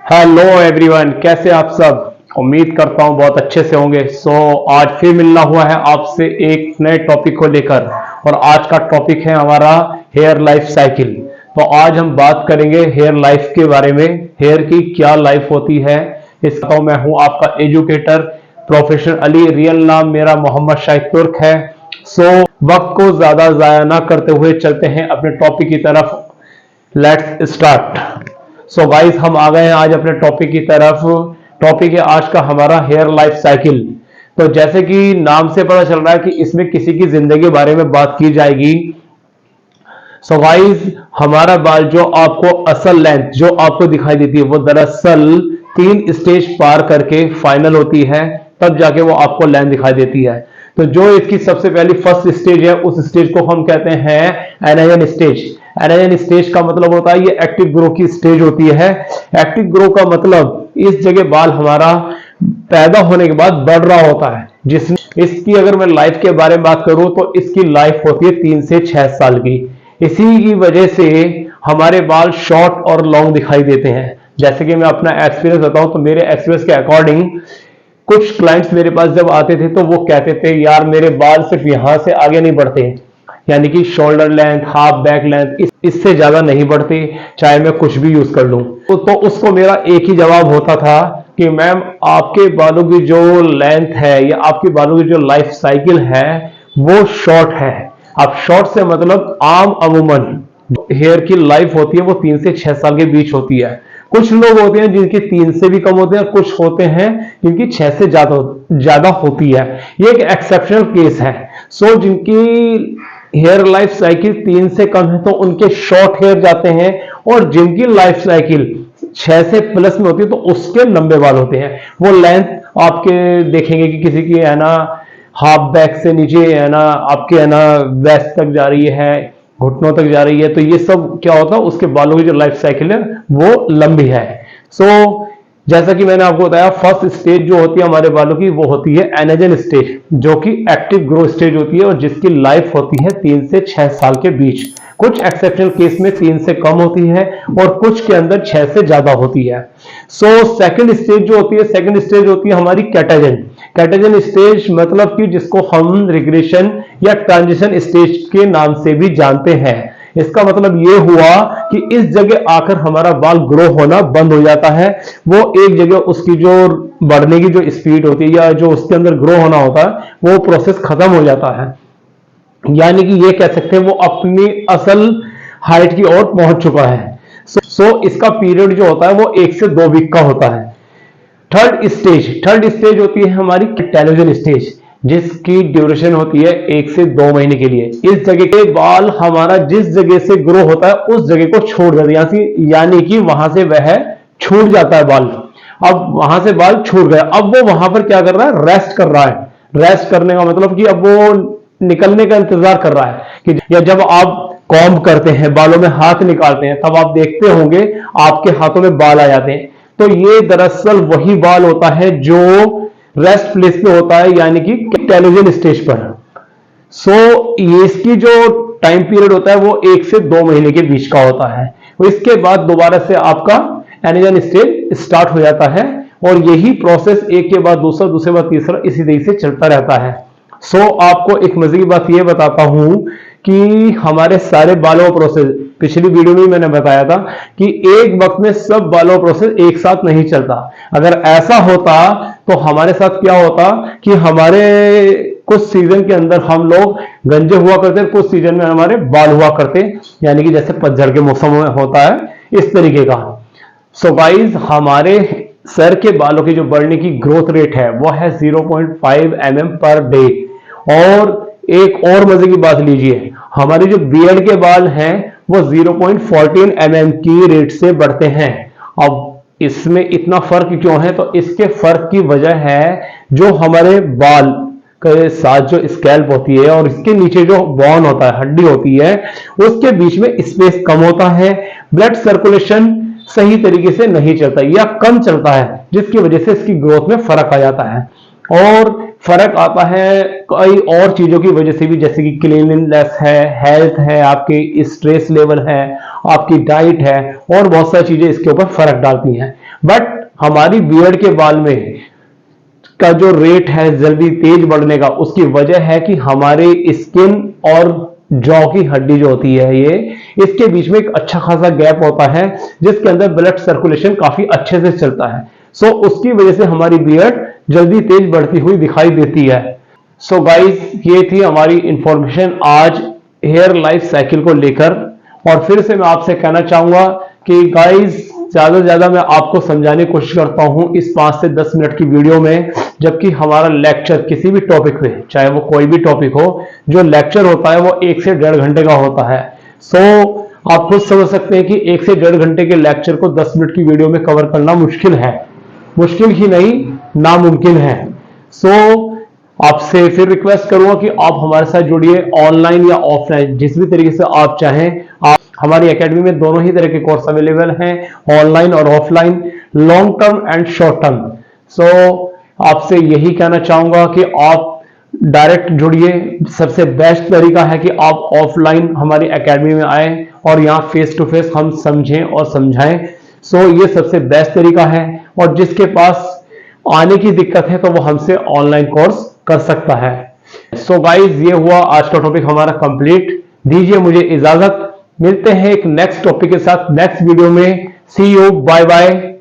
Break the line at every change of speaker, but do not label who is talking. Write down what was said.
Hello everyone, कैसे आप सब। उम्मीद करता हूं बहुत अच्छे से होंगे। आज फिर मिलना हुआ है आपसे एक नए टॉपिक को लेकर। और आज का टॉपिक है हमारा हेयर लाइफ साइकिल। तो आज हम बात करेंगे हेयर लाइफ के बारे में। हेयर की क्या लाइफ होती है इसका। तो मैं हूं आपका एजुकेटर प्रोफेसर अली। रियल नाम मेरा मोहम्मद शाहिद तुर्क है। वक्त को ज्यादा जाया ना करते हुए चलते हैं अपने टॉपिक की तरफ। Let's start. गाइस, हम आ गए हैं आज अपने टॉपिक की तरफ। टॉपिक है आज का हमारा हेयर लाइफ साइकिल। तो जैसे कि नाम से पता चल रहा है कि इसमें किसी की जिंदगी के बारे में बात की जाएगी। गाइस, हमारा बाल जो आपको असल लेंथ जो आपको दिखाई देती है वो दरअसल 3 स्टेज पार करके फाइनल होती है, तब जाके वो आपको लेंथ दिखाई देती है। तो जो इसकी सबसे पहली फर्स्ट स्टेज है उस स्टेज को हम कहते हैं एनाजन स्टेज। एनाजन स्टेज का मतलब होता है ये एक्टिव ग्रो की स्टेज होती है। एक्टिव ग्रो का मतलब इस जगह बाल हमारा पैदा होने के बाद बढ़ रहा होता है। जिसमें इसकी अगर मैं लाइफ के बारे में बात करूं तो इसकी लाइफ होती है 3 से 6 साल की। इसी की वजह से हमारे बाल शॉर्ट और लॉन्ग दिखाई देते हैं। जैसे कि मैं अपना एक्सपीरियंस बताऊं तो मेरे एक्सपीरियंस के अकॉर्डिंग कुछ क्लाइंट्स मेरे पास जब आते थे तो वो कहते थे यार मेरे बाल सिर्फ यहां से आगे नहीं बढ़ते, यानी कि shoulder length half back length इससे ज्यादा नहीं बढ़ते, चाहे मैं कुछ भी यूज कर लूं। तो उसको मेरा एक ही जवाब होता था कि मैम आपके बालों की जो लेंथ है या आपके बालों की जो लाइफ साइकिल है वो शॉर्ट है। अब शॉर्ट से मतलब आम अमूमन हेयर की लाइफ होती है वो 3 से 6 साल के बीच होती है। कुछ लोग होते हैं जिनकी 3 से भी कम होते हैं, कुछ होते हैं जिनकी 6 से ज्यादा होती है। ये एक एक्सेप्शनल केस है। जिनकी हेयर लाइफ साइकिल 3 से कम है तो उनके शॉर्ट हेयर जाते हैं, और जिनकी लाइफ साइकिल 6 से प्लस में होती है तो उसके लंबे बाल होते हैं। वो लेंथ आपके देखेंगे कि किसी की है ना हाफ बैक से नीचे है ना आपके है ना वेस्ट तक जा रही है, घुटनों तक जा रही है। तो ये सब क्या होता है, उसके बालों की जो लाइफ साइकिल है वो लंबी है। जैसा कि मैंने आपको बताया फर्स्ट स्टेज जो होती है हमारे बालों की वो होती है एनाजन स्टेज, जो कि एक्टिव ग्रो स्टेज होती है और जिसकी लाइफ होती है 3 से 6 साल के बीच। कुछ एक्सेप्शनल केस में 3 से कम होती है और कुछ के अंदर 6 से ज्यादा होती है। सेकंड स्टेज जो होती है, सेकंड स्टेज होती है हमारी कैटाजन। कैटाजन स्टेज मतलब कि जिसको हम रिग्रेशन या ट्रांजिशन स्टेज के नाम से भी जानते हैं। इसका मतलब ये हुआ कि इस जगह आकर हमारा बाल ग्रो होना बंद हो जाता है। वो एक जगह उसकी जो बढ़ने की जो स्पीड होती है या जो उसके अंदर ग्रो होना होता है वो प्रोसेस खत्म हो जाता है, यानी कि ये कह सकते हैं वो अपनी असल हाइट की ओर पहुंच चुका है। इसका पीरियड जो होता है वो 1 से 2 वीक का होता है। थर्ड स्टेज होती है हमारी टेलोजन स्टेज, जिसकी ड्यूरेशन होती है 1 से 2 महीने के लिए। इस जगह के बाल हमारा जिस जगह से ग्रो होता है उस जगह को छोड़ देता है, यानी कि वहां से वह छूट जाता है बाल। अब वहां से बाल छूट गए, अब वो वहां पर क्या कर रहा है, रेस्ट कर रहा है। रेस्ट करने का मतलब कि अब वो निकलने का इंतजार कर रहा है कि या जब आप कॉम्ब करते हैं बालों में हाथ निकालते हैं तब आप देखते होंगे आपके हाथों में बाल आ जाते हैं। तो ये दरअसल वही बाल होता है जो रेस्ट प्लेस पे होता है, यानी कि टेलोजन स्टेज पर। ये इसकी जो टाइम पीरियड होता है वो 1 से 2 महीने के बीच का होता है। इसके बाद दोबारा से आपका एनाजन स्टेज स्टार्ट हो जाता है और यही प्रोसेस एक के बाद दूसरा, दूसरे बाद तीसरा इसी तरीके से चलता रहता है। आपको एक मजे की बात यह बताता हूं कि हमारे सारे बालों प्रोसेस पिछली वीडियो में मैंने बताया था कि एक वक्त में सब बालों प्रोसेस एक साथ नहीं चलता। अगर ऐसा होता तो हमारे साथ क्या होता कि हमारे कुछ सीजन के अंदर हम लोग गंजे हुआ करते, कुछ सीजन में हमारे बाल हुआ करते, यानी कि जैसे पतझड़ के मौसम में होता है इस तरीके का। गाइस, हमारे सर के बालों की जो बढ़ने की ग्रोथ रेट है वो है 0.5 mm पर डे। और एक और मजे की बात लीजिए, हमारे जो बियर्ड के बाल हैं वो 0.14 mm की रेट से बढ़ते हैं। अब इसमें इतना फर्क क्यों है, तो इसके फर्क की वजह है जो हमारे बाल के साथ जो स्कैल्प होती है और इसके नीचे जो बोन होता है, हड्डी होती है, उसके बीच में स्पेस कम होता है। ब्लड सर्कुलेशन सही तरीके से नहीं चलता या कम चलता है, जिसकी वजह से इसकी ग्रोथ में फर्क आ जाता है। और फर्क आता है कई और चीजों की वजह से भी, जैसे कि क्लीनलीनेस है, हेल्थ है, आपके स्ट्रेस लेवल है, आपकी डाइट है, और बहुत सारी चीजें इसके ऊपर फर्क डालती हैं। बट हमारी बियर्ड के बाल में का जो रेट है जल्दी तेज बढ़ने का, उसकी वजह है कि हमारे स्किन और जॉ की हड्डी जो होती है ये, इसके बीच में एक अच्छा खासा गैप होता है जिसके अंदर ब्लड सर्कुलेशन काफी अच्छे से चलता है। सो उसकी वजह से हमारी बियर्ड जल्दी तेज बढ़ती हुई दिखाई देती है। सो गाइस, ये थी हमारी इंफॉर्मेशन आज हेयर लाइफ साइकिल को लेकर। और फिर से मैं आपसे कहना चाहूंगा कि गाइस, ज्यादा से ज्यादा मैं आपको समझाने की कोशिश करता हूं इस 5 से 10 मिनट की वीडियो में, जबकि हमारा लेक्चर किसी भी टॉपिक पे, चाहे वो कोई भी टॉपिक हो, जो लेक्चर होता है वो 1 से 1.5 घंटे का होता है। सो आप खुद समझ सकते हैं कि 1 से 1.5 घंटे के लेक्चर को 10 मिनट की वीडियो में कवर करना मुश्किल है, मुश्किल ही नहीं नामुमकिन है। सो आपसे फिर रिक्वेस्ट करूंगा कि आप हमारे साथ जुड़िए, ऑनलाइन या ऑफलाइन, जिस भी तरीके से आप चाहें। आप हमारी एकेडमी में दोनों ही तरह के कोर्स अवेलेबल हैं, ऑनलाइन और offline, long term and short term. So आपसे यही कहना चाहूंगा कि आप डायरेक्ट जुड़िए। सबसे बेस्ट तरीका है कि आप ऑफलाइन हमारी एकेडमी में आए और यहाँ फेस टू फेस हम समझें और समझाएं। सो ये सबसे बेस्ट तरीका है। और जिसके पास आने की दिक्कत है तो वो हमसे ऑनलाइन कोर्स कर सकता है। सो गाइज, ये हुआ आज का टॉपिक हमारा कंप्लीट। दीजिए मुझे इजाजत, मिलते हैं एक नेक्स्ट टॉपिक के साथ नेक्स्ट वीडियो में। सी यू, बाय बाय।